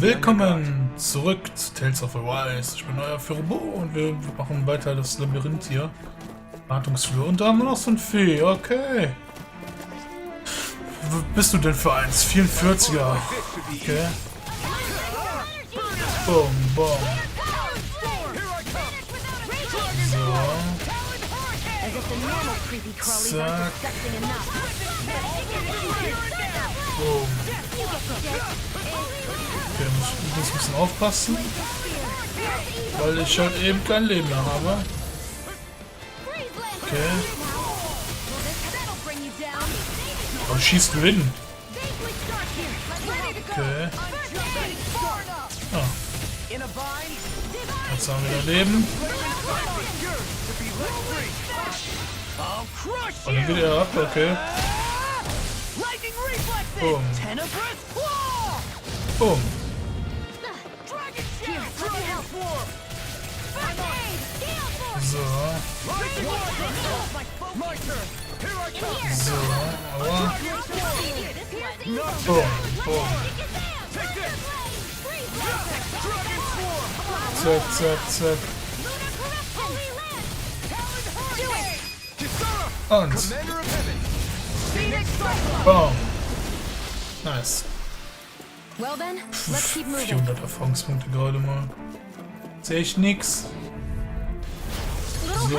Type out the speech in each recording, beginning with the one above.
Willkommen zurück zu Tales of Arise. Ich bin euer FioreBo und wir machen weiter das Labyrinth hier. Wartungsflur. Und da haben wir noch so ein Vieh. Okay. Wo bist du denn für eins? 44er. Okay. Boom, boom. So. Zack. Boom. Okay, ich muss ein bisschen aufpassen, weil ich halt eben kein Leben mehr habe. Okay. Oh, schießt du hin? Okay. Ah. Jetzt haben wir wieder Leben. Und dann geht er ab, okay. Boom. Boom. So. So. Aua. Boom. Boom. Zack, zack, zack. Und. Boom. Nice. 400 Erfahrungspunkte gerade mal. Ist echt nix. So. So.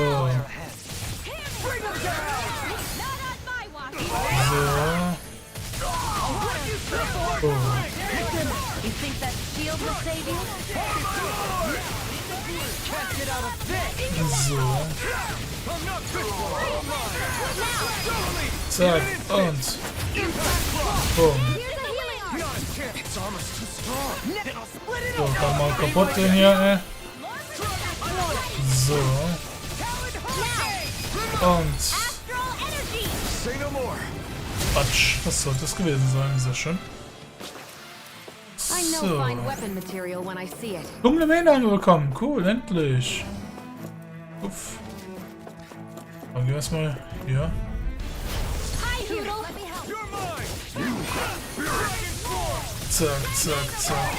Oh. So. Zack und. Boom. So, kann mal kaputt den hier, ey. So. Und. Quatsch, das sollte es gewesen sein, sehr schön. So. Dunkle Mähne angekommen, cool, endlich. Uff. Dann gehen wir erstmal hier. Zack, zack, zack.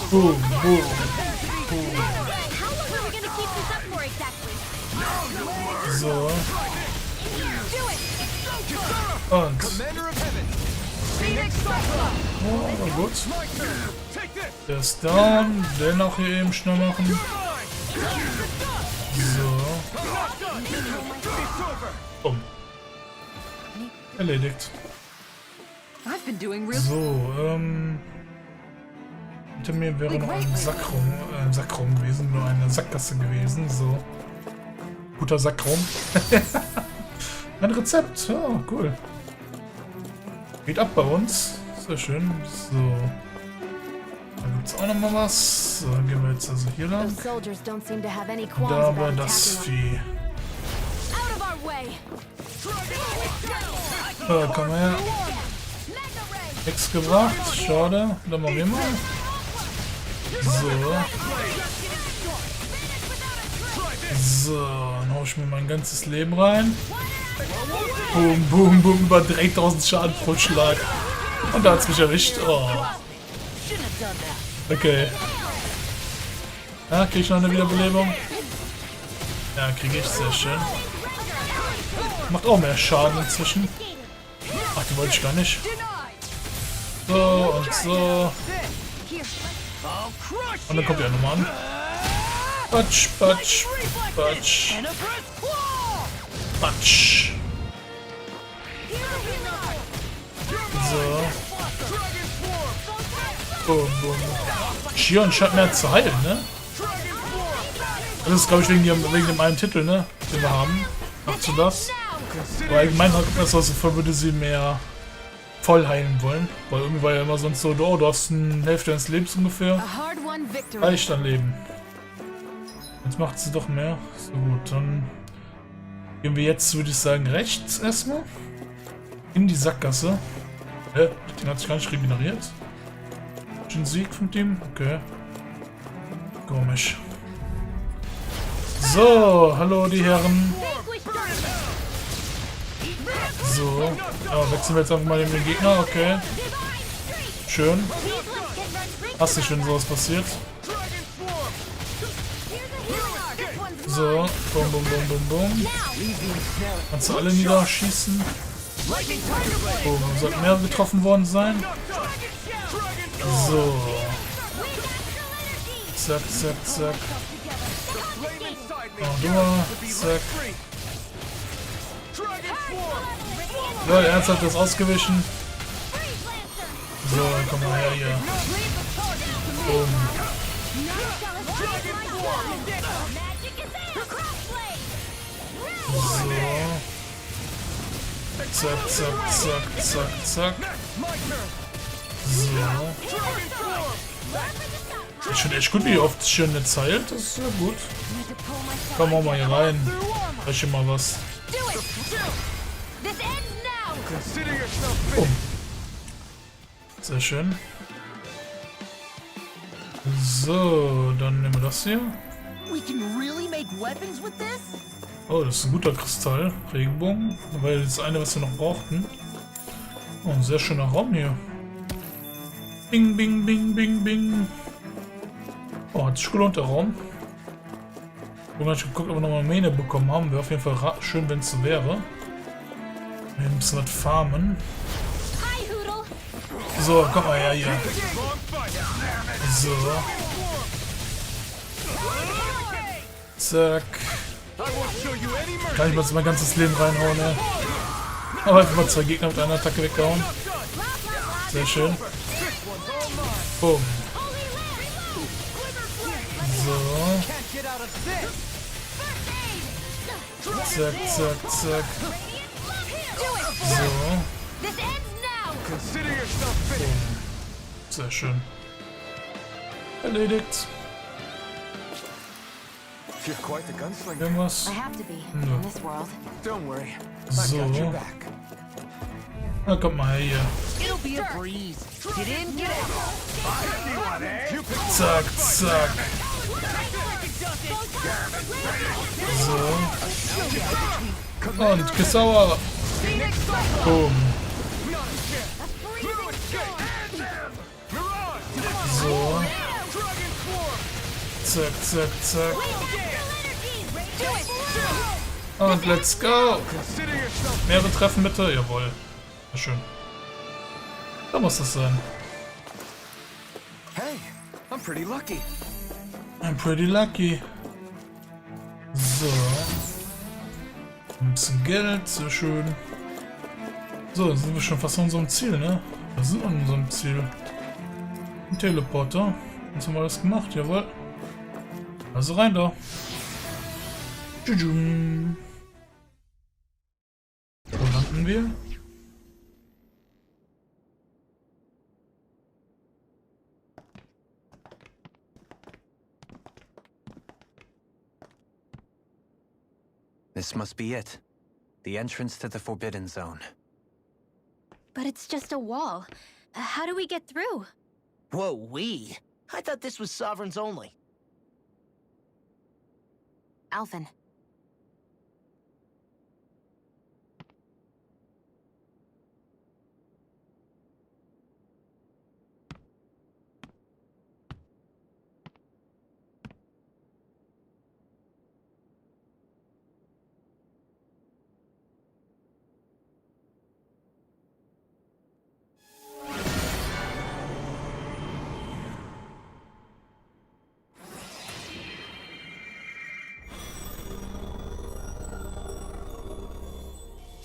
Boom, boom, boom. So. Und. Oh, aber gut. Der ist down. Den auch hier eben schnell machen. So. Bumm. Erledigt. So, hinter mir wäre noch ein Sackrum gewesen, nur eine Sackgasse gewesen, so. Guter Sackrum. Ein Rezept, ja, cool. Geht ab bei uns, sehr schön, so. Da gibt es auch noch mal was, so, dann gehen wir jetzt also hier lang. Und da war das Vieh. So, komm her. Nichts gebracht, schade. Dann machen wir mal. So. So, dann hau ich mir mein ganzes Leben rein. Boom, boom, boom, über 3000 Schaden pro Schlag. Und da hat's mich erwischt. Oh. Okay. Ja, krieg ich noch eine Wiederbelebung? Ja, kriege ich, sehr schön. Macht auch mehr Schaden inzwischen. Ach, die wollte ich gar nicht. So und so. Und dann kommt er nochmal an. Patsch, patsch, patsch. Patsch. So. Boom, boom. Shion scheint mehr zu heilen, ne? Das ist, glaube ich, wegen dem einen Titel, ne? Den wir haben. Macht du das? Aber allgemein hat das also voll, würde sie mehr voll heilen wollen. Weil irgendwie war ja immer sonst so, oh, du hast eine Hälfte deines Lebens ungefähr. Reicht an Leben. Jetzt macht sie doch mehr. So gut, dann gehen wir jetzt, würde ich sagen, rechts erstmal. In die Sackgasse. Den hat sich gar nicht regeneriert. Schon Sieg von dem? Okay. Komisch. So, hallo die Herren. So. Ja, wechseln wir jetzt einfach mal den Gegner, okay. Schön. Hast nicht, wenn sowas passiert. So, bum, bum, bum, bum, bum. Kannst du alle niederschießen? Oh, sollten mehrere getroffen worden sein. So. Zack, zack, zack. Oh, zack. So, ernsthaft das ausgewichen. So, komm mal her hier. Boom. So. Zack, zack, zack, zack, zack. So. Ich finde echt gut, wie oft Schirn jetzt heilt. Das ist ja gut. Komm auch mal hier rein. Breche mal was. Oh. Sehr schön. So, dann nehmen wir das hier. Oh, das ist ein guter Kristall. Regenbogen. Weil das eine, was wir noch brauchten. Oh, ein sehr schöner Raum hier. Bing, bing, bing, bing, bing. Oh, hat sich gelohnt, der Raum. Ich habe nicht geguckt, ob wir nochmal Mähne bekommen haben. Wäre auf jeden Fall schön, wenn es so wäre. Wir müssen was farmen. So, komm mal her hier. So. Zack. Kann ich mal mein ganzes Leben reinhauen, ne? Aber einfach mal 2 Gegner mit einer Attacke weggehauen. Sehr schön. Boom. So. Zack, zack, zack. So. Boom. Sehr schön. Erledigt. Irgendwas? Nö. So. Na, kommt mal her hier. Zack, zack. So. Und gesauer. Boom. So. Zack, zack, zack. Und let's go. Mehrere Treffen bitte? Jawohl. Sehr schön. Da muss das sein. Hey, I'm pretty lucky. I'm pretty lucky. So. Ein bisschen Geld, sehr schön. So, dann sind wir schon fast an unserem Ziel, ne? Wir sind an unserem Ziel. Ein Teleporter. Jetzt haben wir das gemacht, jawohl. Also rein da. Tschüss. Wo landen wir? This must be it. The entrance to the Forbidden Zone. But it's just a wall. How do we get through? Whoa, we? I thought this was Sovereigns only. Alphen.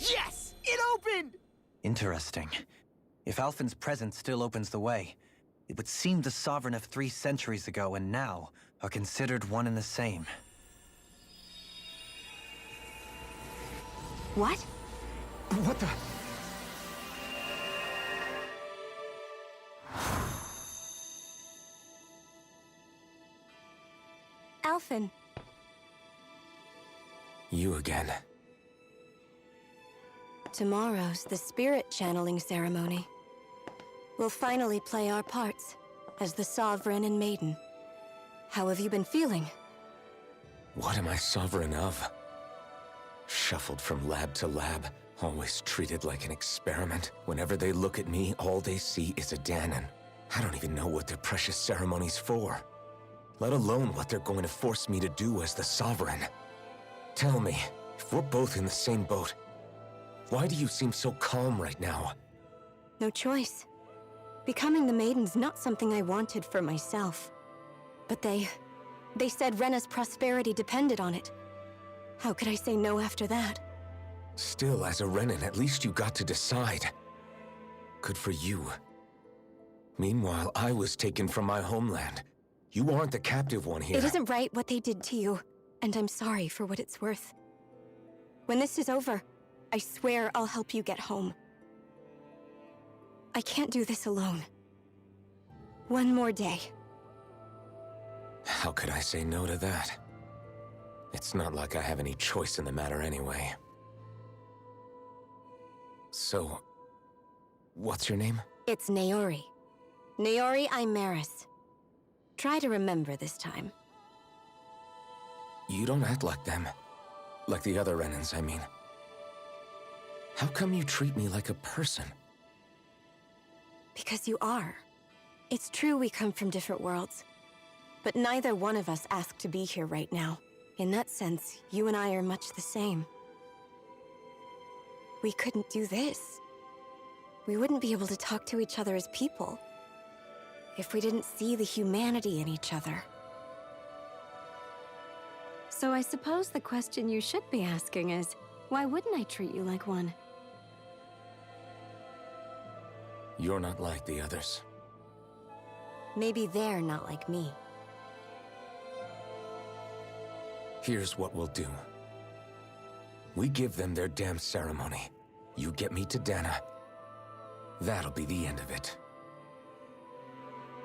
Yes! It opened! Interesting. If Alphen's presence still opens the way, it would seem the Sovereign of 3 centuries ago and now are considered one and the same. What? What the? Alphen. You again. Tomorrow's the spirit channeling ceremony. We'll finally play our parts as the Sovereign and Maiden. How have you been feeling? What am I sovereign of? Shuffled from lab to lab, always treated like an experiment. Whenever they look at me, all they see is a Danon. I don't even know what their precious ceremony's for, let alone what they're going to force me to do as the Sovereign. Tell me, if we're both in the same boat, why do you seem so calm right now? No choice. Becoming the Maiden's not something I wanted for myself. But they said Rena's prosperity depended on it. How could I say no after that? Still, as a Renan, at least you got to decide. Good for you. Meanwhile, I was taken from my homeland. You aren't the captive one here. It isn't right what they did to you, and I'm sorry for what it's worth. When this is over, I swear I'll help you get home. I can't do this alone. One more day. How could I say no to that? It's not like I have any choice in the matter anyway. So, what's your name? It's Naori. Naori Imaris. Try to remember this time. You don't act like them. Like the other Renans, I mean. How come you treat me like a person? Because you are. It's true we come from different worlds. But neither one of us asked to be here right now. In that sense, you and I are much the same. We couldn't do this. We wouldn't be able to talk to each other as people if we didn't see the humanity in each other. So I suppose the question you should be asking is, why wouldn't I treat you like one? You're not like the others. Maybe they're not like me. Here's what we'll do. We give them their damn ceremony. You get me to Dana. That'll be the end of it.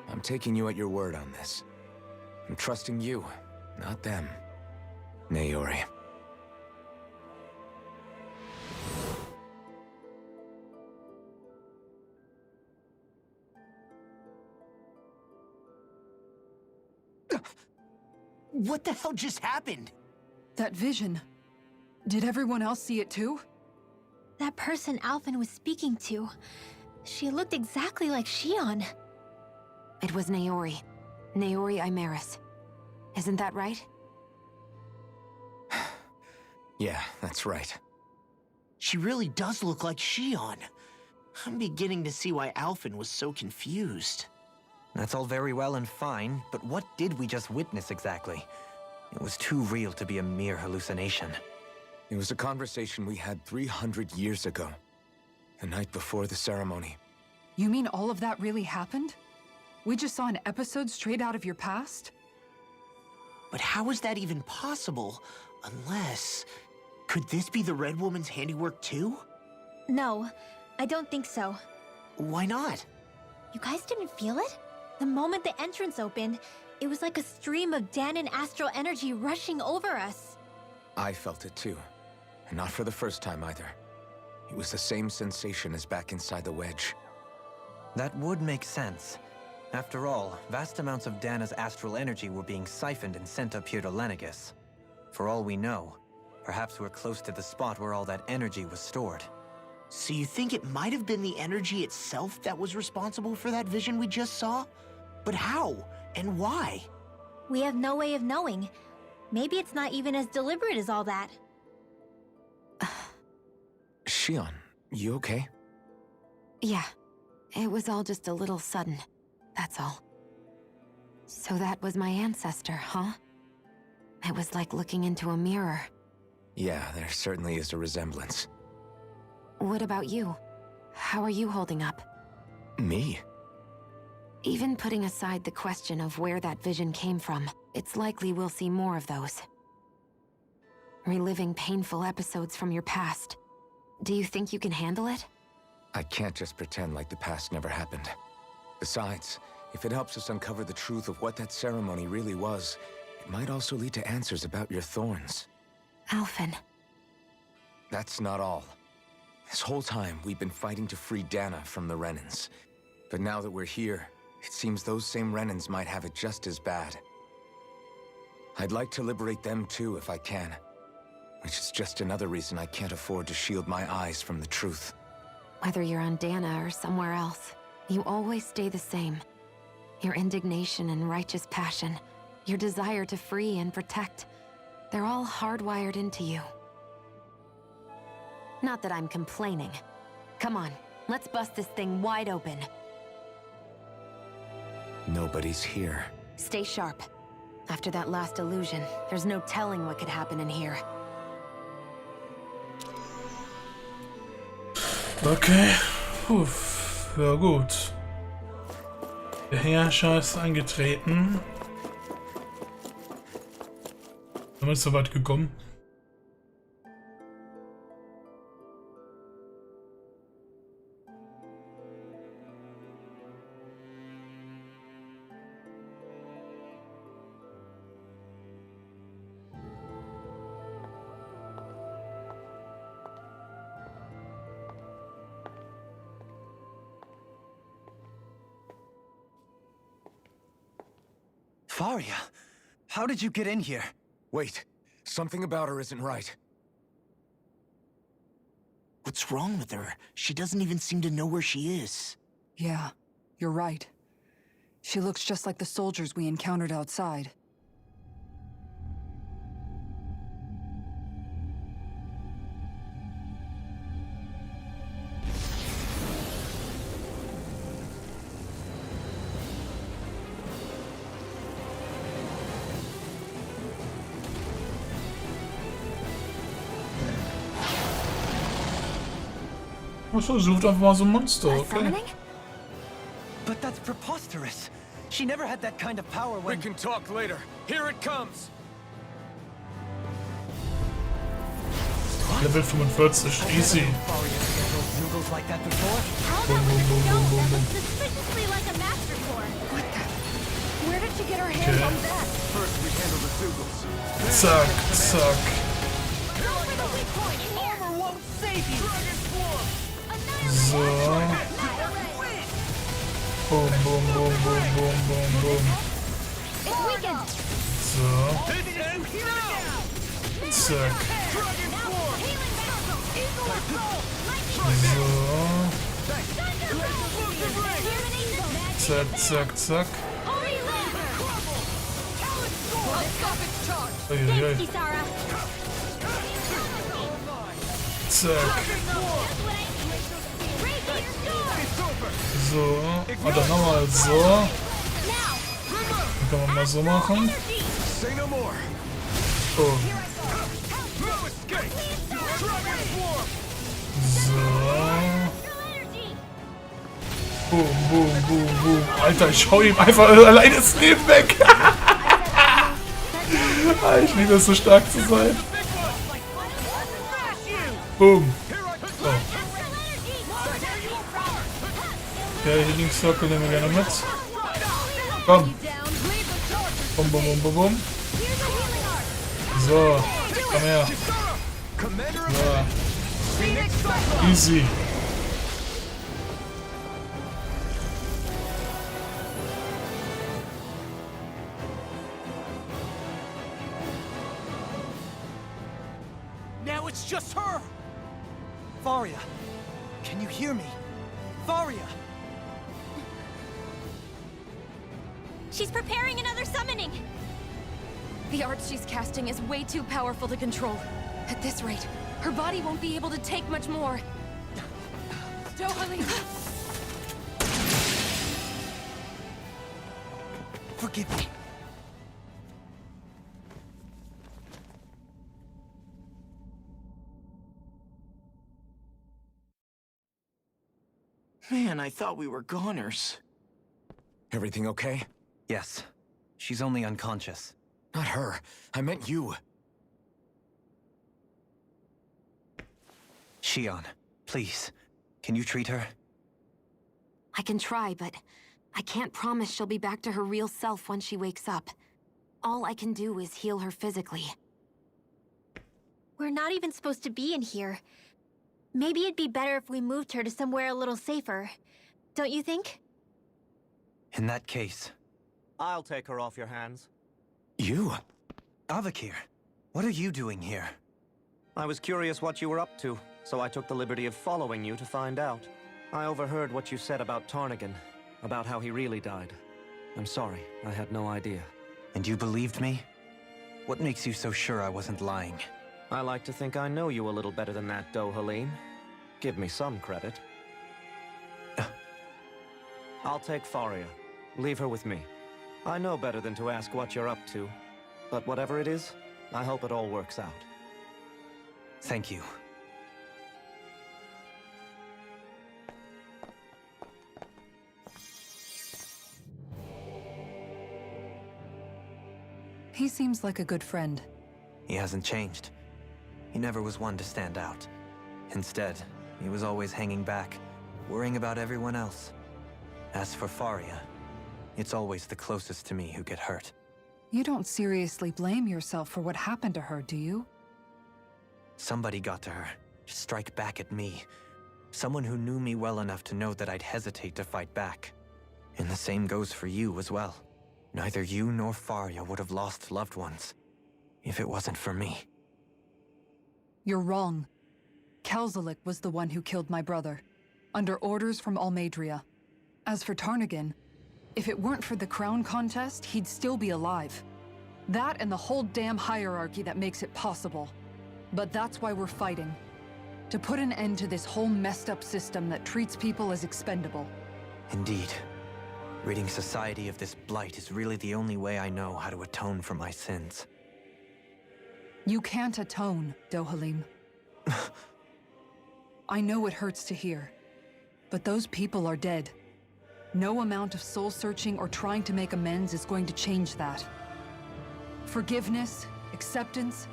I'm taking you at your word on this. I'm trusting you, not them. Naori. What the hell just happened? That vision. Did everyone else see it too? That person Alphen was speaking to, she looked exactly like Shion. It was Naori. Naori Imaris. Isn't that right? Yeah, that's right. She really does look like Shion. I'm beginning to see why Alphen was so confused. That's all very well and fine, but what did we just witness exactly? It was too real to be a mere hallucination. It was a conversation we had 300 years ago. The night before the ceremony. You mean all of that really happened? We just saw an episode straight out of your past? But how is that even possible? Unless... Could this be the Red Woman's handiwork too? No, I don't think so. Why not? You guys didn't feel it? The moment the entrance opened, it was like a stream of Danon astral energy rushing over us. I felt it too. And not for the first time either. It was the same sensation as back inside the wedge. That would make sense. After all, vast amounts of Dana's astral energy were being siphoned and sent up here to Lenegus. For all we know, perhaps we're close to the spot where all that energy was stored. So you think it might have been the energy itself that was responsible for that vision we just saw? But how? And why? We have no way of knowing. Maybe it's not even as deliberate as all that. Shion, you okay? Yeah. It was all just a little sudden. That's all. So that was my ancestor, huh? It was like looking into a mirror. Yeah, there certainly is a resemblance. What about you? How are you holding up? Me? Even putting aside the question of where that vision came from, it's likely we'll see more of those. Reliving painful episodes from your past. Do you think you can handle it? I can't just pretend like the past never happened. Besides, if it helps us uncover the truth of what that ceremony really was, it might also lead to answers about your thorns. Alphen. That's not all. This whole time, we've been fighting to free Dana from the Renans. But now that we're here, it seems those same Renans might have it just as bad. I'd like to liberate them too if I can. Which is just another reason I can't afford to shield my eyes from the truth. Whether you're on Dana or somewhere else, you always stay the same. Your indignation and righteous passion, your desire to free and protect, they're all hardwired into you. Not that I'm complaining. Come on, let's bust this thing wide open. Nobody's here. Stay sharp. After that last illusion, there's no telling what could happen in here. Okay. Puh. Ja gut. Der Herrscher ist eingetreten. Sind wir so weit gekommen? Faria, how did you get in here? Wait, something about her isn't right. What's wrong with her? She doesn't even seem to know where she is. Yeah, you're right. She looks just like the soldiers we encountered outside. Achso, sucht einfach mal so ein Monster, okay. But that's preposterous. She never had that kind of power when... We can talk later. Here it comes! Level 45, easy. Like that before? How about with a stone that looks suspiciously like a master core? What the? Where did she get her hands on that? First we handle the Zugals. Zack, zack. Go for the weak point in here! Armor won't save you! So. Boom, boom, boom, boom, boom, boom, boom. It's weakened! So. Zack. So. Zack, zack, zack. Uiuiui. Zack. So. Und dann nochmal so. Dann kann man mal so machen. Oh. So. Boom, boom, boom, boom. Alter, ich schau ihm einfach alleine das Leben weg. Ich liebe es, so stark zu sein. Boom. Oh. Okay, Healing Circle nehmen wir gerne mit. Komm. Bum, bum, bum, bum, bum. So. Komm her. So. Easy. Now it's just her! Faria, can you hear me? Faria! She's preparing another summoning! The art she's casting is way too powerful to control. At this rate, her body won't be able to take much more. Forgive me. Man, I thought we were goners. Everything okay? Yes. She's only unconscious. Not her. I meant you. Shion, please. Can you treat her? I can try, but I can't promise she'll be back to her real self when she wakes up. All I can do is heal her physically. We're not even supposed to be in here. Maybe it'd be better if we moved her to somewhere a little safer. Don't you think? In that case... I'll take her off your hands. You? Avakir, what are you doing here? I was curious what you were up to, so I took the liberty of following you to find out. I overheard what you said about Tarnigan, about how he really died. I'm sorry. I had no idea. And you believed me? What makes you so sure I wasn't lying? I like to think I know you a little better than that, Dohalim. Give me some credit. I'll take Faria. Leave her with me. I know better than to ask what you're up to. But whatever it is, I hope it all works out. Thank you. He seems like a good friend. He hasn't changed. He never was one to stand out. Instead, he was always hanging back, worrying about everyone else. As for Faria, it's always the closest to me who get hurt. You don't seriously blame yourself for what happened to her, do you? Somebody got to her, to strike back at me. Someone who knew me well enough to know that I'd hesitate to fight back. And the same goes for you as well. Neither you nor Faria would have lost loved ones if it wasn't for me. You're wrong. Kelzelik was the one who killed my brother, under orders from Almadria. As for Tarnagan, if it weren't for the crown contest, he'd still be alive. That and the whole damn hierarchy that makes it possible. But that's why we're fighting. To put an end to this whole messed up system that treats people as expendable. Indeed. Ridding society of this blight is really the only way I know how to atone for my sins. You can't atone, Dohalim. I know it hurts to hear, but those people are dead. No amount of soul-searching or trying to make amends is going to change that. Forgiveness, acceptance,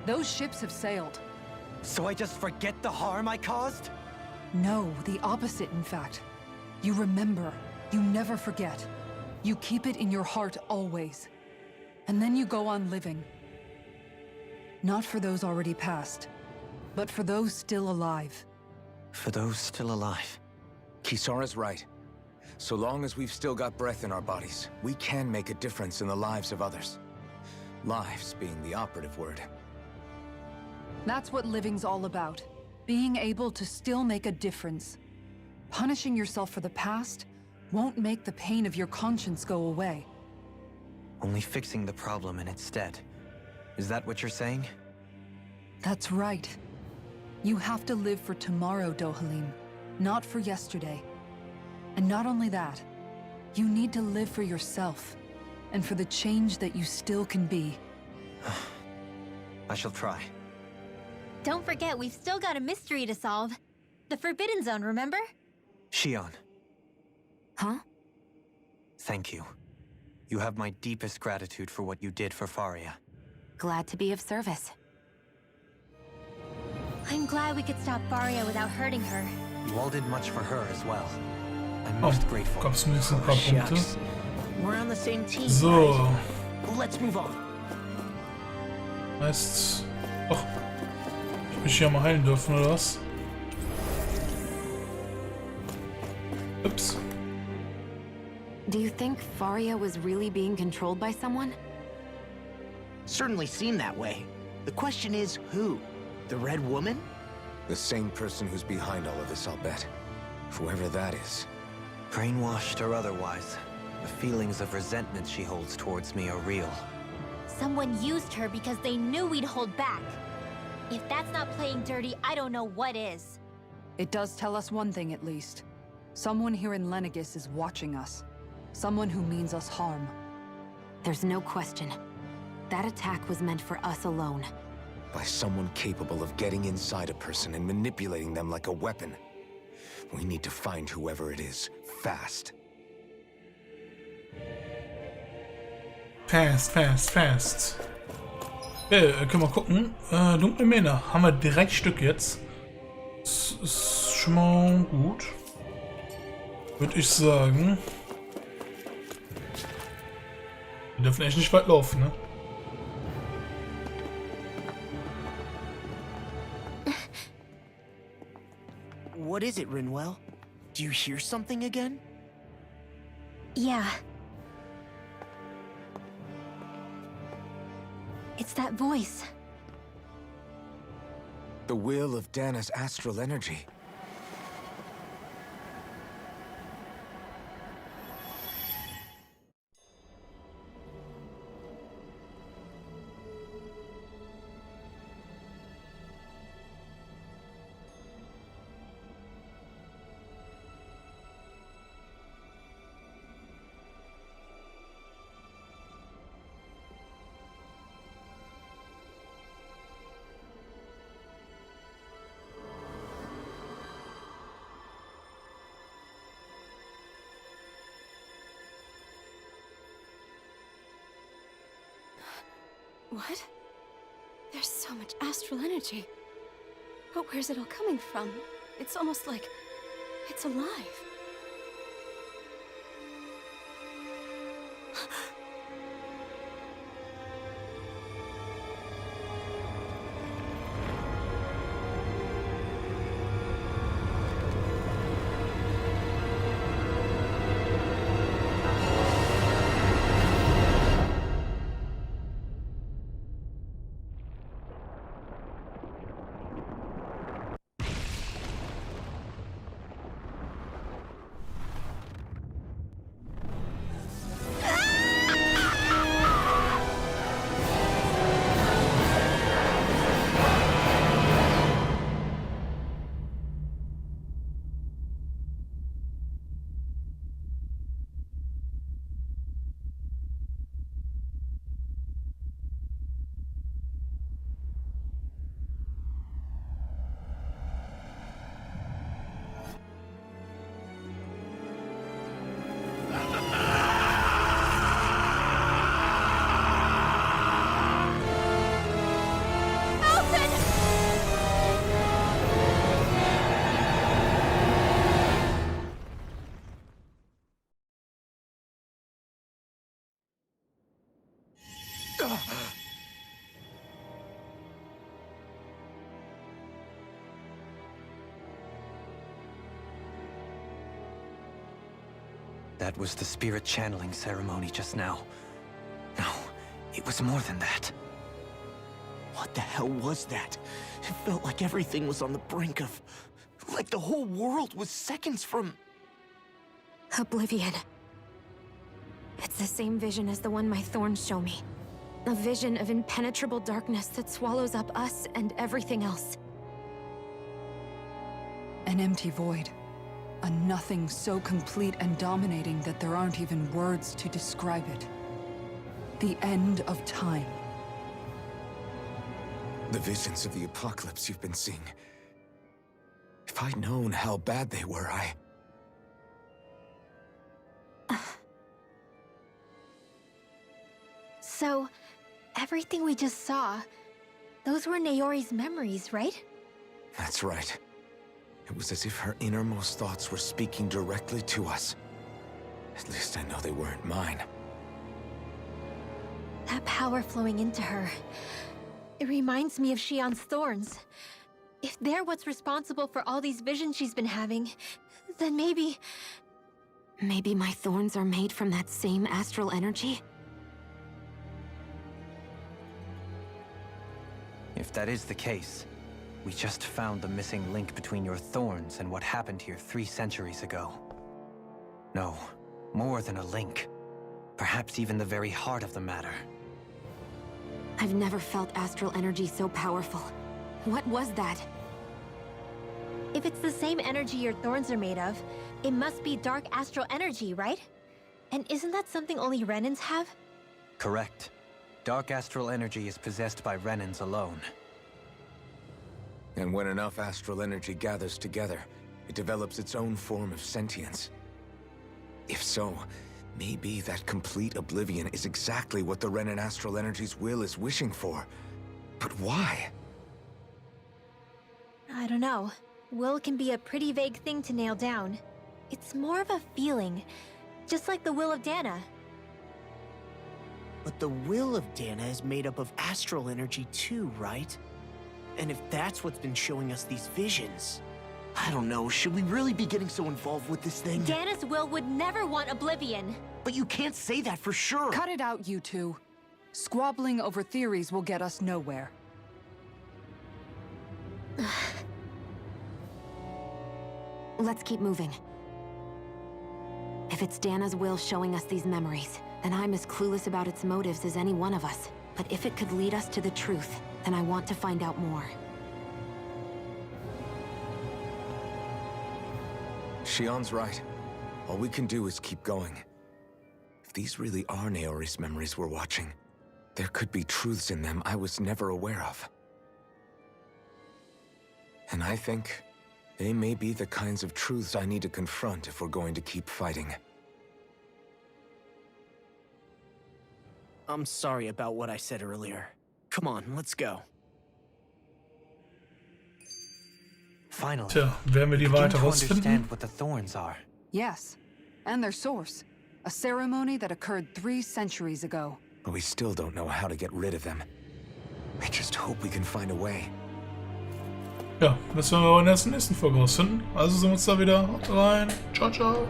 those ships have sailed. So I just forget the harm I caused? No, the opposite, in fact. You remember. You never forget. You keep it in your heart always. And then you go on living. Not for those already past, but for those still alive. For those still alive. Kisara's right. So long as we've still got breath in our bodies, we can make a difference in the lives of others. Lives being the operative word. That's what living's all about. Being able to still make a difference. Punishing yourself for the past won't make the pain of your conscience go away. Only fixing the problem in its stead. Is that what you're saying? That's right. You have to live for tomorrow, Dohalim, not for yesterday. And not only that, you need to live for yourself, and for the change that you still can be. I shall try. Don't forget, we've still got a mystery to solve. The Forbidden Zone, remember? Shion, Huh? thank you. You have my deepest gratitude for what you did for Faria. Glad to be of service. I'm glad we could stop Faria without hurting her. You all did much for her as well. I'm most grateful. Gab's mindestens ein paar Punkte. Shucks. We're on the same team, So, right? Let's move on. heißt... Ach, ich mich hier mal heilen dürfen, oder was? Ups. Do you think Faria was really being controlled by someone? Certainly seemed that way. The question is, who? The Red Woman? The same person who's behind all of this, I'll bet. Whoever that is. Brainwashed or otherwise, the feelings of resentment she holds towards me are real. Someone used her because they knew we'd hold back. If that's not playing dirty, I don't know what is. It does tell us one thing at least. Someone here in Lenegis is watching us. Someone who means us harm. There's no question. That attack was meant for us alone. By someone capable of getting inside a person and manipulating them like a weapon. We need to find whoever it is, fast. Fast. Okay, können wir gucken. Dunkle Mähne. Haben wir 3 Stück jetzt. Das ist schon mal gut. Würde ich sagen. Wir dürfen echt nicht weit laufen, ne? What is it, Rinwell? Do you hear something again? Yeah. It's that voice. The will of Dana's astral energy. What? There's so much astral energy. But where's it all coming from? It's almost like it's alive. That was the spirit channeling ceremony just now. No, it was more than that. What the hell was that? It felt like everything was on the brink of... like the whole world was seconds from... Oblivion. It's the same vision as the one my thorns show me. A vision of impenetrable darkness that swallows up us and everything else. An empty void. A nothing so complete and dominating that there aren't even words to describe it. The end of time. The visions of the apocalypse you've been seeing. If I'd known how bad they were, So, everything we just saw, those were Naori's memories, right? That's right. It was as if her innermost thoughts were speaking directly to us. At least I know they weren't mine. That power flowing into her, it reminds me of Shion's thorns. If they're what's responsible for all these visions she's been having, then maybe... Maybe my thorns are made from that same astral energy? If that is the case, we just found the missing link between your thorns and what happened here 3 centuries ago. No, more than a link. Perhaps even the very heart of the matter. I've never felt astral energy so powerful. What was that? If it's the same energy your thorns are made of, it must be dark astral energy, right? And isn't that something only Renans have? Correct. Dark astral energy is possessed by Renans alone. And when enough astral energy gathers together, it develops its own form of sentience. If so, maybe that complete oblivion is exactly what the Renan astral energy's will is wishing for. But why? I don't know. Will can be a pretty vague thing to nail down. It's more of a feeling, just like the will of Dana. But the will of Dana is made up of astral energy too, right? And if that's what's been showing us these visions... I don't know, should we really be getting so involved with this thing? Dana's will would never want oblivion. But you can't say that for sure! Cut it out, you two. Squabbling over theories will get us nowhere. Let's keep moving. If it's Dana's will showing us these memories, then I'm as clueless about its motives as any one of us. But if it could lead us to the truth, then I want to find out more. Shion's right. All we can do is keep going. If these really are Naori's memories we're watching, there could be truths in them I was never aware of. And I think they may be the kinds of truths I need to confront if we're going to keep fighting. I'm sorry about what I said earlier. Come on, let's go. Finally, Tja, werden wir die begin weiter to rausfinden? understand what the thorns are. Yes, and their source. A ceremony that occurred 3 centuries ago. But we still don't know how to get rid of them. I just hope we can find a way. Ja, müssen wir in der nächsten Folge rausfinden. Also sehen wir uns da wieder. Haut rein. Ciao, ciao.